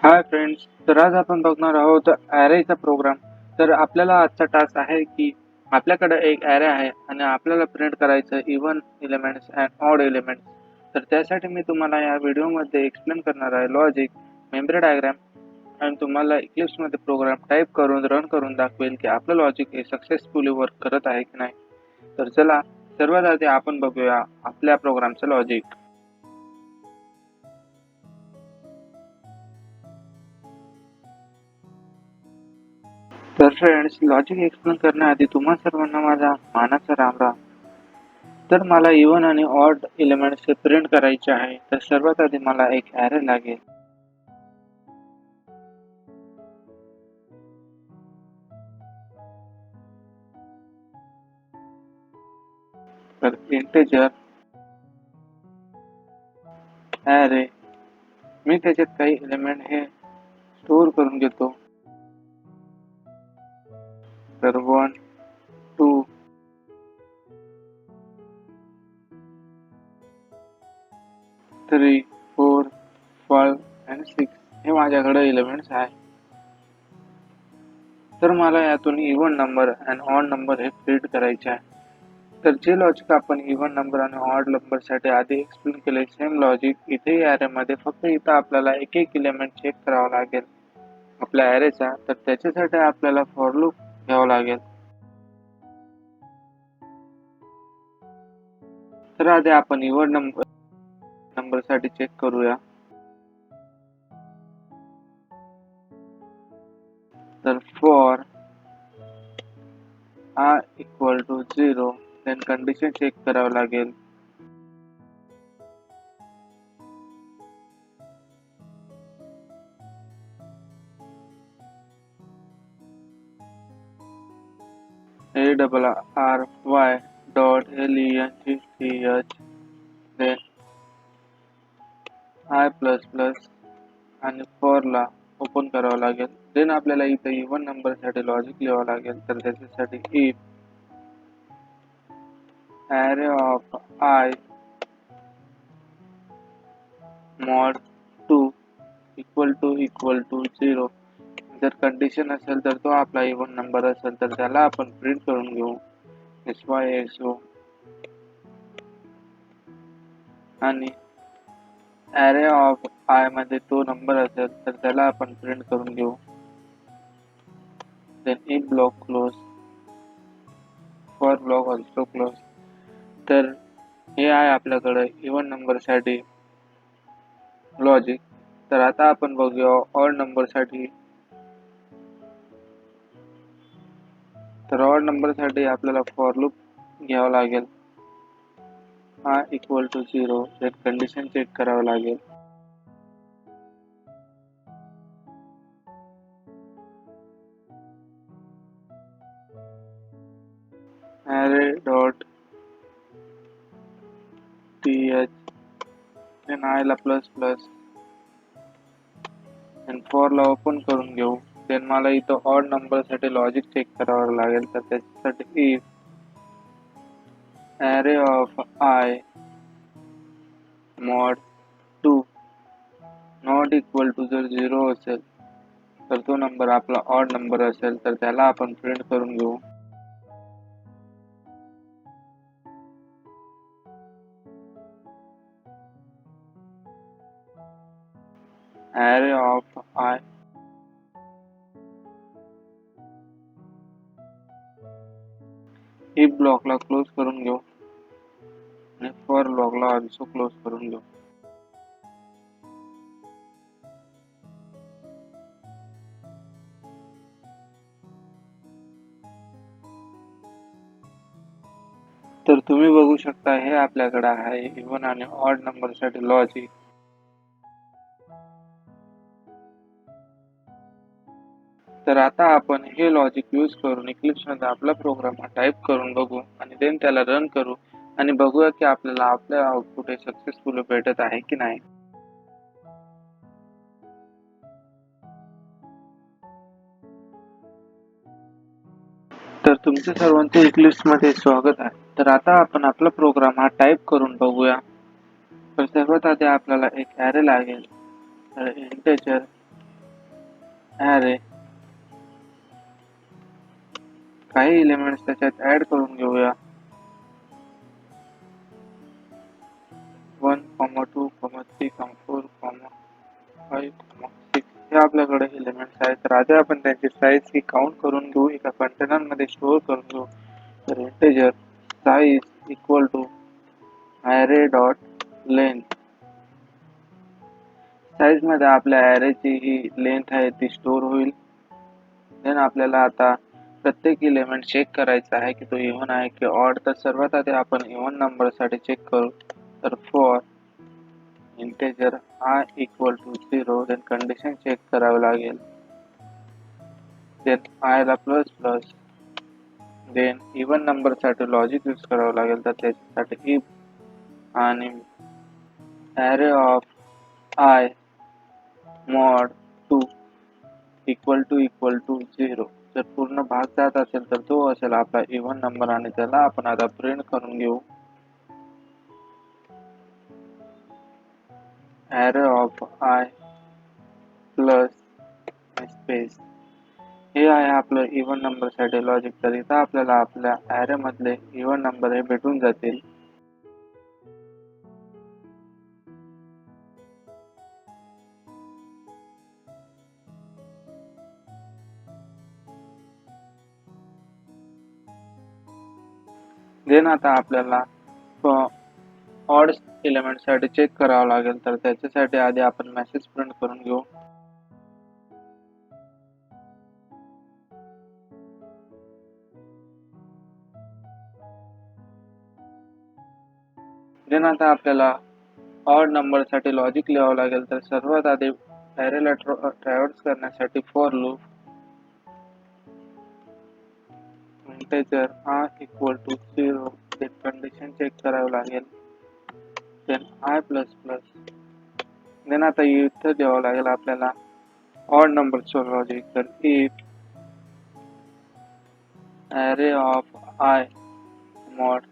Hi friends, तर आज आपण बघणार आहोत चा प्रोग्राम. तर आपल्याला आजचा टास्क आहे की आपल्याकडे एक ॲरे आहे आणि आपल्याला प्रिंट करायचं even elements and odd elements. तर त्यासाठी मी तुम्हाला या व्हिडिओमध्ये एक्सप्लेन करणार आहे लॉजिक, मेमरी डायग्राम आणि तुम्हाला इक्लिप्समध्ये प्रोग्राम टाइप करून रन करून दाखवेल की आपलं लॉजिक हे सक्सेसफुली वर्क करत आहे की नाही. तर चला सर्वात आधी आपण बघूया आपल्या प्रोग्रामचं लॉजिक. तर फ्रेंड्स, लॉजिक एक्सप्लेन करण्याआधी तुम्हा सर्वांना माझा मानाचा राम-राम. तर मला इव्हन आणि ऑड एलिमेंट्स प्रिंट करायचे आहे. तर सर्वात आधी मला एक ॲरे लागेल. तर इंटिजर ॲरे मी त्याच्यात काही एलिमेंट हे स्टोअर करून घेतो. तर 1, 2, 3, 4, 5 आणि 6 हे माझ्याकडे एलिमेंट्स आहे. तर मला यातून इव्हन नंबर आणि ऑड नंबर हे प्रिंट करायचे आहे. तर जे लॉजिक आपण इव्हन नंबर आणि ऑड नंबरसाठी आधी एक्सप्लेन केले, सेम लॉजिक इथे ॲरेमध्ये, फक्त इथं आपल्याला एक एक एलिमेंट चेक करावा लागेल आपल्या ॲरेचा. तर त्याच्यासाठी आपल्याला फॉर लूप घ्यावं लागेल. तर आधी आपण इव्हन नंबरसाठी चेक करूया. तर for i equal to 0 then condition check करावं लागेल. array dot length then i plus plus आणि फॉर ला ओपन करावं लागेल. देन आपल्याला इथं इव्हन नंबरसाठी लॉजिक लिहावं लागेल. तर त्याच्यासाठी if array of I mod 2 equal to 0. जर कंडिशन असेल तर तो आपला इव्हन नंबर असेल तर त्याला आपण प्रिंट करून घेऊ SYSO. आणि array of I मध्ये तो नंबर असेल तर त्याला आपण प्रिंट करून घेऊ. then if block close, for block also close. तर हे आहे आपल्याकडे इव्हन नंबरसाठी लॉजिक. तर आता आपण बघूया ऑड नंबरसाठी. तर ऑड नंबरसाठी आपल्याला फॉर लूप घ्यावं लागेल. i equal to 0 then condition check करावं लागेल. array dot th then i ला प्लस प्लस आणि फॉर ला ओपन करून घेऊ. देन मला इथं ऑड नंबरसाठी लॉजिक चेक करावं लागेल. तर त्याच्यासाठी if array of I mod 2 not equal to जर 0 असेल तर तो नंबर आपला ऑड नंबर असेल तर त्याला आपण प्रिंट करून घेऊ. array of I if ब्लॉकला क्लोज करून घेऊ आणि फॉर ब्लॉकला ऑल्सो क्लोज करून घेऊ. तर तुम्ही बघू शकता हे आपल्याकडे आहे इव्हन आणि ऑड नंबरसाठी लॉजिक. तर आता आपण हे लॉजिक यूज करून इक्लिप्समध्ये आपला प्रोग्राम टाइप करून बघू आणि देन त्याला रन करू आणि बघूया की आपल्याला आपले आउटपुट हे सक्सेसफुल भेटत आहे की नाही. तर तुमचे सर्वांचे इक्लिप्समध्ये स्वागत आहे. तर आता आपण आपला प्रोग्राम टाइप करून बघूया. तर सर्वात आधी आपल्याला एक ॲरे लागेल. तर इंटेजर ॲरे काही एलिमेंट्स त्याच्यात ऍड करून घेऊया. 1, 2, 3, 4, 5, 6 हे आपल्याकडे एलिमेंट्स आहेत. तर आधी आपण त्यांची साईज ही काउंट करून घेऊ, एका कंटेनर मध्ये स्टोअर करून घेऊ. तर integer size equal to array dot length. Size मध्ये आपल्या ॲरेची ही लेंथ आहे ती स्टोअर होईल. देन आपल्याला आता प्रत्येक एलिमेंट चेक करायचा आहे की तो इव्हन आहे की ऑड. तर सर्वात आधी आपण इव्हन नंबर साठी चेक करू. तर for integer I equal to 0 then condition check करावी लागेल. देन I ला plus plus. Then even number साठी लॉजिक यूज करावं लागेल. तर त्याच्यासाठी इफ आणि array of I mod 2 equal to 0. जर पूर्ण भाग जात असेल तर तो असेल आपला इव्हन नंबर आणि त्याला आपण आता प्रिंट करून घेऊ. Array of I plus space. हे आहे आपलं इव्हन नंबर साठी लॉजिक. तर इथं आपल्याला आपल्या ॲरे मधले इव्हन नंबर हे भेटून जातील. देन आता आपल्याला ऑड एलिमेंट साठी चेक करावं लागेल. तर त्याच्यासाठी आधी आपण मेसेज प्रिंट करून घेऊ. देन आता आपल्याला ऑड नंबर साठी लॉजिक लिहावं लागेल. तर सर्वात आधी ॲरेला ट्रॅव्हर्स करण्यासाठी for loop integer I equal to 0 then condition check करावं लागेल. Then I plus plus. Then आता इथं द्यावं लागेल आपल्याला ऑड नंबरचं लॉजिक. तर if array of I mod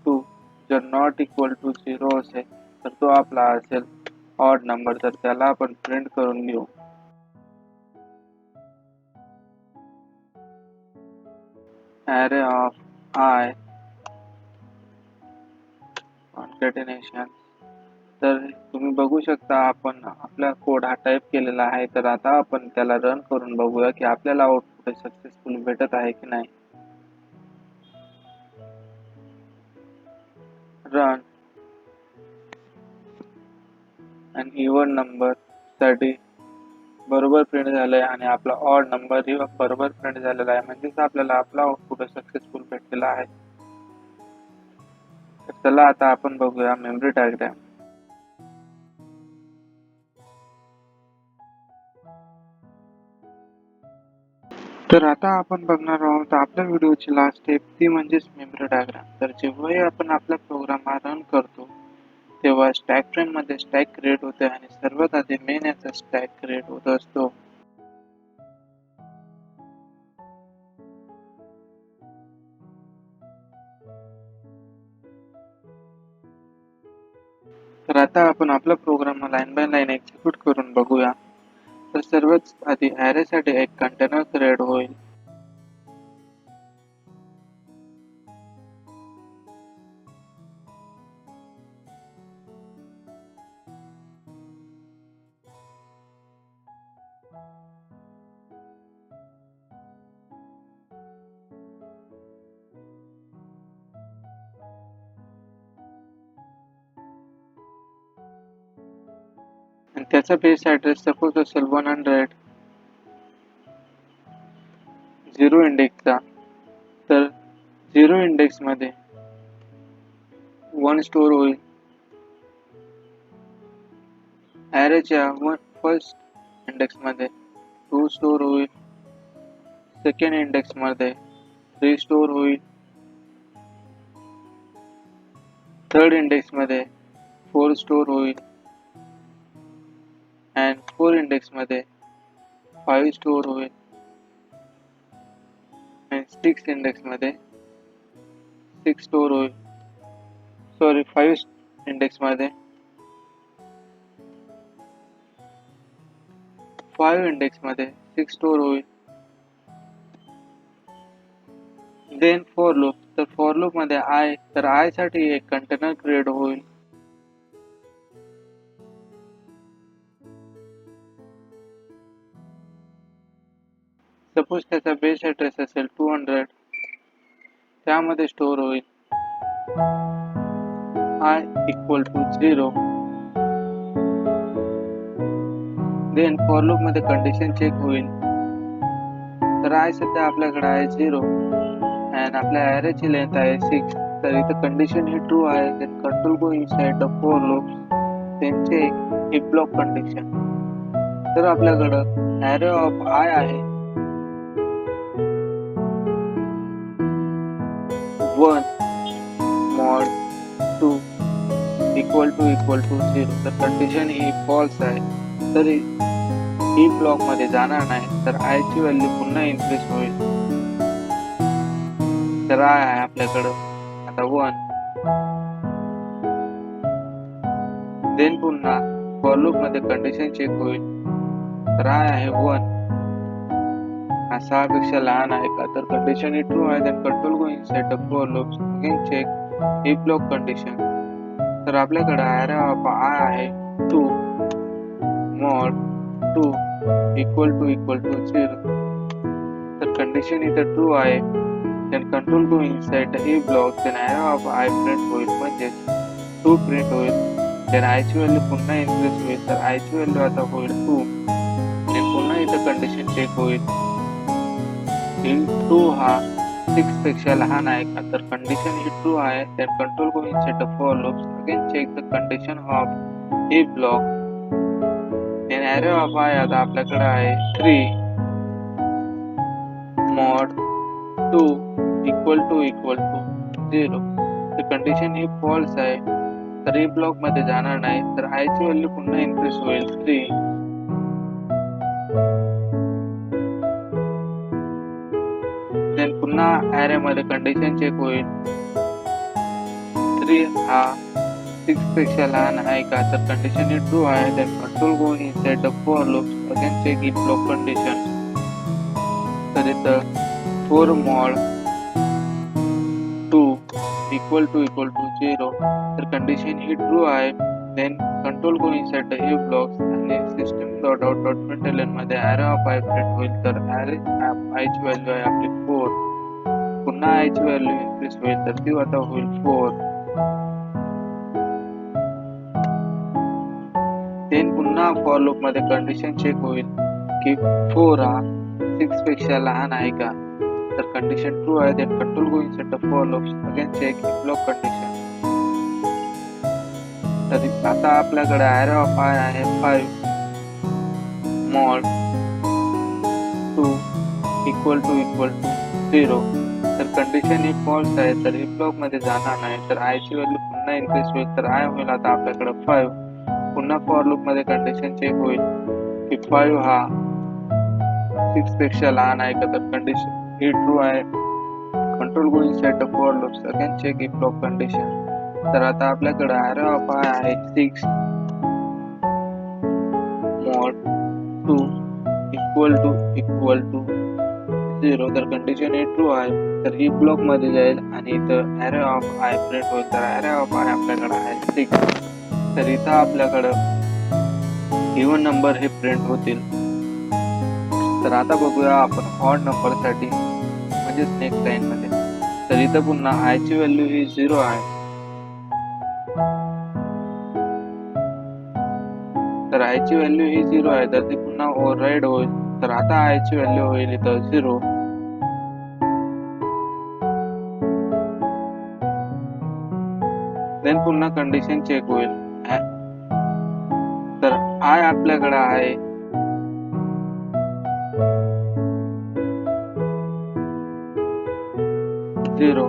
2 जर नॉट इक्वल टू 0 असेल तर तो आपला असेल ऑड नंबर. तर त्याला आपण प्रिंट करून घेऊ. Array of I कॉन्कॅटिनेशन. तर तुम्ही बघू शकता आपण आपला कोड हा टाईप केलेला आहे. तर आता आपण त्याला रन करून बघूया की आपल्याला आउटपुट सक्सेसफुल भेटत आहे की नाही. रन आणि इव्हन नंबर साठी बरोबर प्रिंट झालंय आणि आपला ऑड नंबर ही बरोबर प्रिंट झालेला आहे. म्हणजेच आपल्याला आपला आउटपुट सक्सेसफुल भेटलेला आहे. तर चला आता आपण बघूया मेमरी डायग्राम. तर आता आपण बघणार आहोत आपल्या व्हिडिओची लास्ट स्टेप, ती म्हणजेच मेमरी डायग्राम. तर जेव्हाही आपण आपला प्रोग्राम हा रन करतो तेव्हा स्टॅक फ्रेम मध्ये स्टॅक क्रिएट होते आणि सर्वात आधी मेन याचा स्टॅक क्रिएट होत असतो. तर आता आपण आपला program line by line execute करून बघूया. तर सर्वात आधी ॲरे साठी एक कंटेनर क्रिएट होईल. आणि त्याचा बेस ॲड्रेस सपोज असेल 100 0 इंडेक्सचा. तर 0 इंडेक्स मध्ये 1 स्टोअर होईल. ॲरेच्या फर्स्ट इंडेक्स मध्ये 2 स्टोअर होईल. सेकंड इंडेक्स मध्ये 3 स्टोअर होईल. थर्ड इंडेक्स मध्ये 4 स्टोअर होईल. अँड 4 इंडेक्स मध्ये 5 स्टोअर होईल. आणि 6 इंडेक्स मध्ये 6 स्टोअर होईल. सॉरी 5 इंडेक्स मध्ये 5 इंडेक्स मध्ये 6 स्टोअर होईल. देन फॉर लूप, तर फॉर लूप मध्ये आय, तर आय साठी एक कंटेनर क्रिएट होईल. सपोज त्याचा बेस ऍड्रेस असेल 200, त्यामध्ये स्टोअर होईल I equal to 0. Then for loop मध्ये कंडिशन चेक होईल. तर आय सध्या आपल्याकडे आहे 0 आणि आपल्या ॲरे ची लेंथ आहे 6. तर इथे कंडिशन ही ट्रू आहे. Then control go inside the for loop, then check if block condition. तर आपल्याकडं ॲरे ऑफ आय आहे 1 mod 2 इक्वल टू 0. तर कंडिशन ही फॉल्स आहे. तरी ही ब्लॉक मध्ये जाणार नाही. तर आय ची व्हॅल्यू पुन्हा इन्क्रीज होईल. तर आय आहे आपल्याकडं आता 1. देन पुन्हा फॉर लूप मध्ये कंडिशन चेक होईल. तर आय आहे 1. हा 6 पेक्षा लहान आहे का? तर कंडिशन ही ट्रू आहे. Then control go inside the for loop, again check if block condition. तर आपल्याकडे ॲरे ऑफ आय आहे 2 mod 2 इक्वल टू 0. तर कंडिशन इथं ट्रू आहे. Then control go inside the if block, then array of I print होईल, म्हणजे 2 print होईल. Then I ची व्हॅल्यू पुन्हा इन्क्रीज होईल. तर आय ची व्हॅल्यू आता होईल 2. आणि पुन्हा इथं कंडिशन चेक होईल. 2 हा 6 पेक्षा लहान आहे का? तर कंडिशन ही ट्रू आहे. Then control go inside the for loop, again check the condition of if block. Then array of I आता आपल्याकडे आहे 3 mod 2 इक्वल टू 0. तर कंडिशन ही फॉल्स आहे. तर ही ब्लॉक मध्ये जाणार नाही. तर आय ची व्हॅल्यू पुन्हा इन्क्रीज होईल 3. देन पुन्हा ॲरे मध्ये कंडिशन चेक होईल. 3 हा 6 पेक्षा लहान आहे का? तर कंडिशन ही ट्रू आहे. Then control go inside the for loop, again check if block condition. तर इथं 4 mod 2 इक्वल टू 0. तर कंडिशन ही ट्रू आहे. Then control go inside the if blocks आणि system dot out dot println मध्ये array of I print होईल. तर array I ची व्हॅल्यू आहे आपली 4. पुन्हा आय ची व्हॅल्यू इन्क्रीज होईल. तर ती आता होईल 4. देन पुन्हा फॉर लूप मध्ये कंडिशन चेक होईल की 4 हा 6 पेक्षा लहान आहे का? तर कंडिशन ट्रू आहे. Then control go inside the for loop, again check if block condition. तर आता आपल्याकडे ॲरे ऑफ आय आहे 5 mod 2 इक्वल टू 0. तर कंडिशन ही फॉल्स आहे. तर ही ब्लॉक मध्ये जाणार नाही. तर आय ची व्हॅल्यू पुन्हा इन्क्रीज होईल. तर आय होईल आता आपल्याकडे 5. पुन्हा फॉर लूप मध्ये कंडिशन चेक होईल की 5 हा 6 पेक्षा लहान आहे का? तर कंडिशन ही ट्रू आहे. Control go inside the for loop, again check if block condition. तर आता आपल्याकडे ॲरे ऑफ आय आहे 6 mod 2 इक्वल टू 0. तर कंडिशन ही ट्रू आहे. तर ही ब्लॉक मध्ये जाईल आणि इथं ॲरे ऑफ आय प्रिंट होईल. तर ॲरे ऑफ आय आपल्याकडे आहे 6. तर इथं आपल्याकडं इव्हन नंबर हे प्रिंट होतील. तर आता बघूया आपण ऑड नंबर साठी, म्हणजेच नेक्स्ट लाईन मध्ये. तर इथं पुन्हा आय ची व्हॅल्यू ही 0 आहे. तर आय ची व्हॅल्यू ही 0 आहे. तर ती पुन्हा ओव्हरराईड होईल. तर आता आय ची व्हॅल्यू होईल इथं 0. देन पुन्हा कंडिशन चेक होईल. तर आय आपल्याकडे आहे 0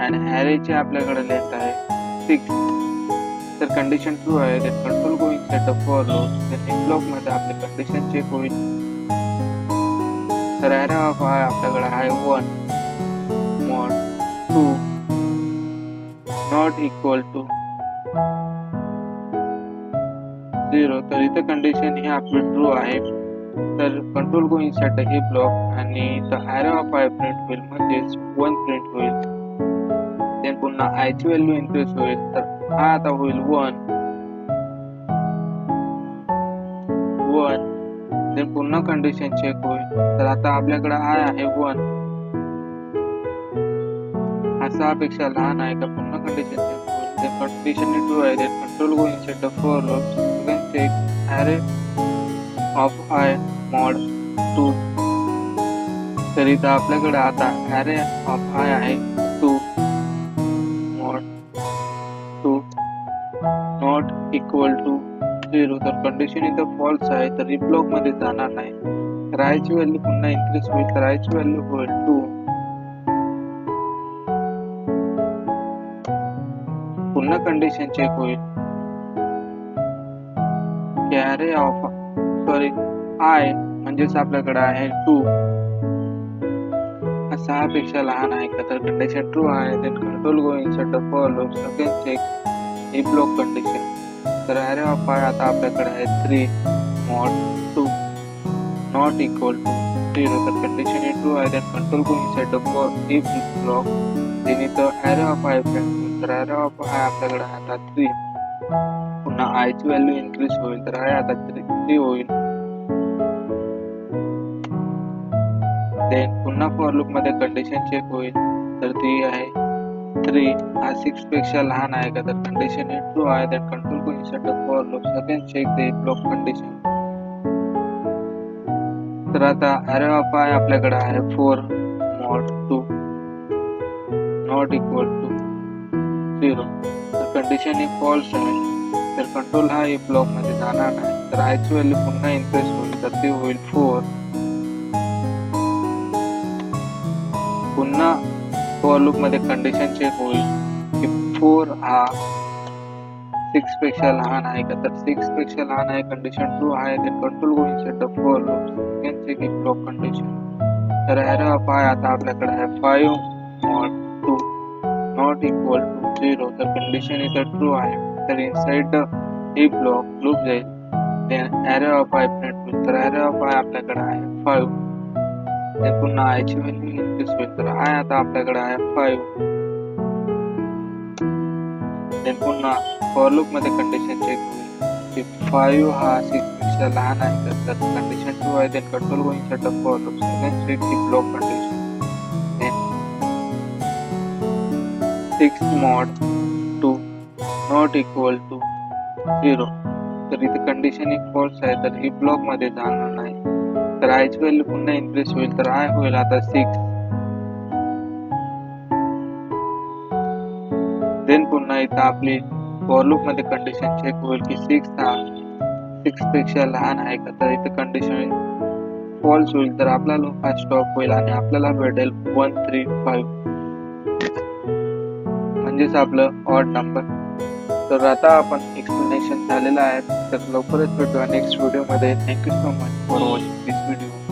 आणि ॲरे ची आपल्याकडे लेंथ आहे 6. तर कंडिशन ट्रू आहे. Then control go inside the for loop, then if block मध्ये आपली कंडिशन चेक होईल. तर ॲरे ऑफ आय आपल्याकडे आहे 1 mod 2 नॉट इक्वल टू 0. तर इथे कंडिशन ही आपली ट्रू आहे. तर कंट्रोल गो इनसाइड द ही ब्लॉक आणि the array of I print होईल, म्हणजेच 1 प्रिंट होईल. देन पुन्हा आयची व्हॅल्यू इन्क्रीज होईल, तर हा आता होईल 1. देन पुन्हा कंडिशन चेक होईल, तर आता आपल्याकडे आय आहे 1. हा 6 पेक्षा लहान आहे का, पुन्हा कंडिशन चेक होईल. देन कंडिशन ट्रू आहे, then control go inside the for loop. Again check array of I mod 2. तर इथं आपल्याकडे आता ॲरे ऑफ आय आहे 2 मॉड 2 नॉट इक्वल टू 0. तर कंडिशन इथं फॉल्स आहे, तर if ब्लॉक मध्ये जाणार नाही. तर आय ची व्हॅल्यू पुन्हा इन्क्रीज होईल, तर आय ची व्हॅल्यू होईल 2. पुन्हा कंडिशन चेक होईल की ॲरे ऑफ आय म्हणजेच आपल्याकडे आहे 2 हा 6 पेक्षा लहान आहे का, तर कंडिशन ट्रू आहे. Then control go inside the for loop. Again check if block condition. तर ॲरे ऑफ आय आता आपल्याकडे आहे 3 मॉड 2 नॉट इक्वल टू 0. तर कंडिशन ही ट्रू आहे. Then control go inside the for if block. Then इथं array of I print होईल, तर ॲरे ऑफ आय आपल्याकडे आता 3. पुन्हा आय ची व्हॅल्यू इन्क्रीज होईल, तर आय आता 3 होईल. देन पुन्हा फॉर लूप मध्ये कंडिशन चेक होईल, तर ती आहे 3 हा 6 पेक्षा लहान आहे का, तर कंडिशन ही ट्रू आहे. Then control go inside the for loop. Again check the if block condition. तर आता ॲरे ऑफ आय आपल्याकडे आहे 4 मॉड 2 नॉट इक्वल टू 0. तर कंडिशन ही फॉल्स आहे, तर कंट्रोल हा if ब्लॉक मध्ये जाणार नाही. तर आय ची व्हॅल्यू पुन्हा इन्क्रीज होईल, तर ती होईल 4. पुन्हा फॉर लूप मध्ये कंडिशन चेक होईल की 4 हा 6 पेक्षा लहान आहे का, तर 6 पेक्षा लहान आहे, कंडिशन ट्रू आहे. Then control go inside the for loop. Again check if block condition. तर ॲरे ऑफ आय आता आपल्याकडे आहे 5 मॉड 2 नॉट इक्वल टू 0. तर कंडिशन इथं ट्रू आहे, तर inside the if block loop जाईल. Then array of I print होईल, तर ॲरे ऑफ आय आपल्याकडे आहे 5. देन पुन्हा आय ची व्हॅल्यू इन्क्रीज होईल, तर आय आता आपल्याकडे आहे 5. देन पुन्हा फॉर लूप मध्ये कंडिशन चेक होईल की 5 हा 6 पेक्षा लहान आहे का, तर कंडिशन ट्रू आहे. Then control go inside the for loop. Again check if block condition. Then 6 mod 2 not equal to 0. तर इथे कंडिशन ही फॉल्स आहे, तर if ब्लॉक मध्ये जाणार नाही. तर आय ची व्हॅल्यू पुन्हा इन्क्रीज होईल, तर आय होईल आता 6. देन पुन्हा इथं आपली फॉर लूप मध्ये कंडिशन चेक होईल की 6 हा 6 पेक्षा लहान आहे का, तर इथे कंडिशन फॉल्स होईल, तर आपला लूप हा स्टॉप होईल आणि आपल्याला भेटेल 1 3 5 म्हणजेच आपलं ऑड नंबर. तर आता आपण एक्सप्लेनेशन झालेलं आहे, तर लवकरच भेटूया नेक्स्ट व्हिडिओमध्ये. Thank you so much for watching this video.